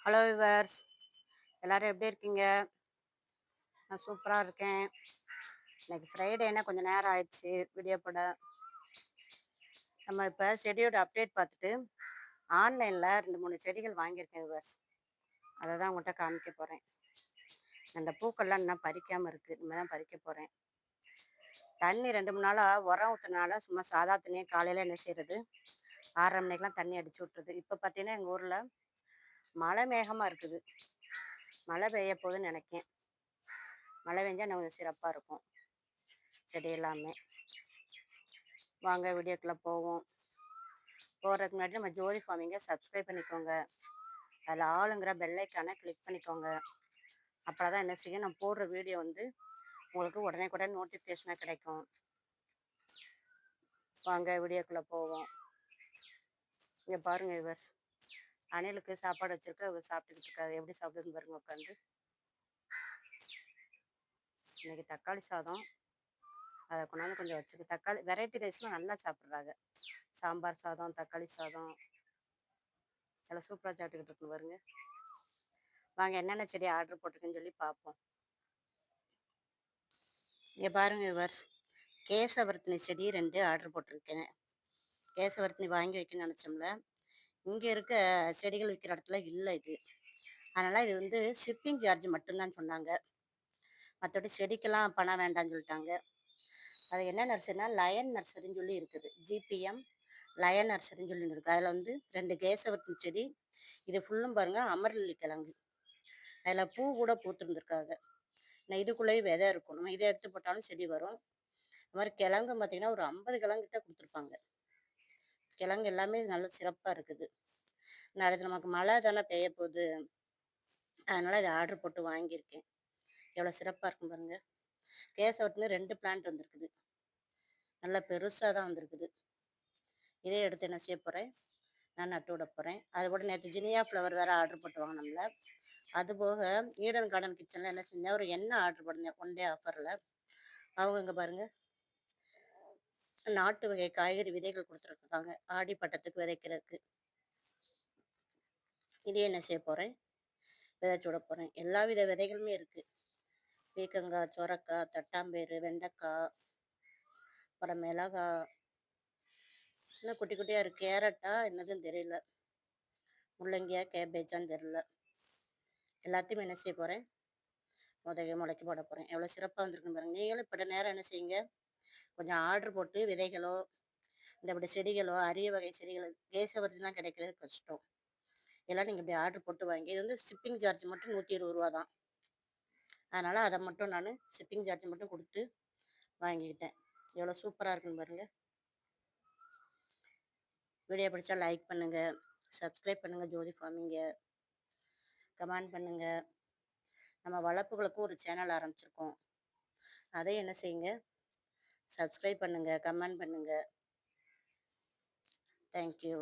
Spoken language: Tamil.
ஹலோ விவர்ஸ், எல்லோரும் எப்படி இருக்கீங்க? நான் சூப்பராக இருக்கேன். இன்னைக்கு ஃப்ரைடேனா கொஞ்சம் நேரம் ஆயிடுச்சு வீடியோ போட. நம்ம இப்போ செடியோட அப்டேட் பார்த்துட்டு ஆன்லைனில் 2-3 செடிகள் வாங்கியிருக்கேன் விவர்ஸ். அதை தான் உங்கள்கிட்ட காமிக்க போகிறேன். அந்த பூக்கள்லாம் இன்னும் பறிக்காமல் இருக்குது, இனிமேல் தான் பறிக்க போகிறேன். தண்ணி 2-3 நாளாக உரம் ஊற்றுனால சும்மா சாதா தண்ணியை காலையில் என்ன செய்கிறது 6:30 மணிக்கெலாம் தண்ணி அடிச்சு விட்ருது. இப்போ பார்த்தீங்கன்னா எங்கள் ஊரில் மழை மேகமாக இருக்குது, மழை பெய்ய போகுதுன்னு நினைக்கேன். மழை பெஞ்சால் இன்னும் கொஞ்சம் சிறப்பாக இருக்கும் செடி எல்லாமே. வாங்க வீடியோக்குள்ளே போவோம். போகிறதுக்கு முன்னாடி நம்ம ஜோதி ஃபார்மிங்கை சப்ஸ்கிரைப் பண்ணிக்கோங்க. அதில் ஆளுங்கிற பெல்லைக்கான கிளிக் பண்ணிக்கோங்க. அப்போ தான் என்ன செய்யும், நான் போடுற வீடியோ வந்து உங்களுக்கு உடனே கூட நோட்டிஃபிகேஷனாக கிடைக்கும். வாங்க வீடியோக்குள்ளே போவோம். இங்கே பாருங்கள் விவர்ஸ், அணிலுக்கு சாப்பாடு வச்சுருக்க இவர் சாப்பிட்டுக்கிட்டு இருக்காரு. எப்படி சாப்பிடுதுன்னு பாருங்க உட்காந்து. இன்றைக்கி தக்காளி சாதம், அதை கொண்டாந்து கொஞ்சம் வச்சுருக்கு. தக்காளி வெரைட்டி ரைஸ்லாம் நல்லா சாப்பிட்றாங்க. சாம்பார் சாதம், தக்காளி சாதம் எல்லாம் சூப்பராக சாப்பிட்டுக்கிட்டு இருக்குன்னு பாருங்க. வாங்க என்னென்ன செடி ஆர்டர் போட்டிருக்குன்னு சொல்லி பார்ப்போம். இங்கே பாருங்க விவர்ஸ், கேசவர்த்தினி செடி 2 ஆர்டர் போட்டிருக்கேன். கேசவர்த்தினி வாங்கி வைக்கணும்னு நினச்சோம்ல, இங்கே இருக்க செடிகள் விற்கிற இடத்துல இல்லை இது. அதனால் இது வந்து ஷிப்பிங் சார்ஜ் மட்டும்தான் சொன்னாங்க. மற்றபடி செடிக்கெல்லாம் பணம் வேண்டாம்னு சொல்லிட்டாங்க. அது என்ன நர்சரினா லயன் நர்சரின்னு சொல்லி இருக்குது. ஜிபிஎம் லயன் நர்சரின்னு சொல்லி இருக்குது. அதில் வந்து 2 கேசவர்த்தினி செடி, இது ஃபுல்லும் பாருங்கள் அமர்லில்லி கிழங்கு. அதில் பூ கூட பூத்துருந்துருக்காங்க. நான் இதுக்குள்ளேயே விதை இருக்கும், நம்ம இதை எடுத்து போட்டாலும் செடி வரும். அது மாதிரி கிழங்கு பார்த்திங்கன்னா ஒரு 50 கிழங்குகிட்ட கொடுத்துருப்பாங்க. கிழங்கு எல்லாமே நல்ல சிறப்பாக இருக்குது. அடுத்து நமக்கு மழை தானே பெய்ய போகுது, அதனால் இதை ஆர்டர் போட்டு வாங்கியிருக்கேன். எவ்வளோ சிறப்பாக இருக்கும் பாருங்கள். கேசவர்த்தினி 2 பிளான்ட் வந்திருக்குது, நல்லா பெருசாக தான் வந்திருக்குது. இதே எடுத்து என்ன செய்ய போகிறேன், நான் நட்டு விட போகிறேன். அது கூட நேற்று ஜினியா ஃப்ளவர் வேறு ஆர்டர் போட்டு வாங்கினோம்ல, அதுபோக ஈடன் கார்டன் கிச்சனில் என்ன செஞ்சேன், ஒரு எண்ணெய் ஆர்டர் பண்ணேன் 1 டே ஆஃபரில். அவங்க இங்கே பாருங்கள் நாட்டு வகை காய்கறி விதைகள் கொடுத்துருக்காங்க ஆடி பட்டத்துக்கு விதைக்கிறதுக்கு. இதே என்ன செய்ய போகிறேன், விதைச்சு விட போகிறேன். எல்லா வித விதைகளுமே இருக்குது. பீக்கங்காய், சொரக்காய், தட்டாம்பேரு, வெண்டைக்காய், அப்புறம் மிளகாய், இன்னும் குட்டி குட்டியாக இருக்குது. கேரட்டா என்னதுன்னு தெரியல, முள்ளங்கியா கேபேஜான்னு தெரியல. எல்லாத்தையுமே என்ன செய்ய போகிறேன், முளைக்க போட போகிறேன். எவ்வளோ சிறப்பாக வந்திருக்குன்னு பாருங்கள். நீங்களும் இப்போ நேரம் என்ன செய்யுங்க, கொஞ்சம் ஆர்டர் போட்டு விதைகளோ இந்த இப்படி செடிகளோ அரிய வகை செடிகள் கேசவர்த்திலாம் கிடைக்கிறது கஷ்டம். எல்லாம் நீங்கள் இப்படி ஆர்டர் போட்டு வாங்கி, இது வந்து ஷிப்பிங் சார்ஜ் மட்டும் 120 ரூபா தான். அதனால் அதை மட்டும் நான் ஷிப்பிங் சார்ஜ் மட்டும் கொடுத்து வாங்கிக்கிட்டேன். எவ்வளோ சூப்பராக இருக்குன்னு பாருங்கள். வீடியோ பிடிச்சா லைக் பண்ணுங்கள், சப்ஸ்கிரைப் பண்ணுங்கள் ஜோதி ஃபார்மிங்கை, கமெண்ட் பண்ணுங்கள். நம்ம வளர்ப்புகளுக்கும் ஒரு சேனல் ஆரம்பிச்சிருக்கோம், அதை என்ன செய்யுங்க, சப்ஸ்கிரைப் பண்ணுங்கள், கமெண்ட் பண்ணுங்கள். தேங்க்யூ.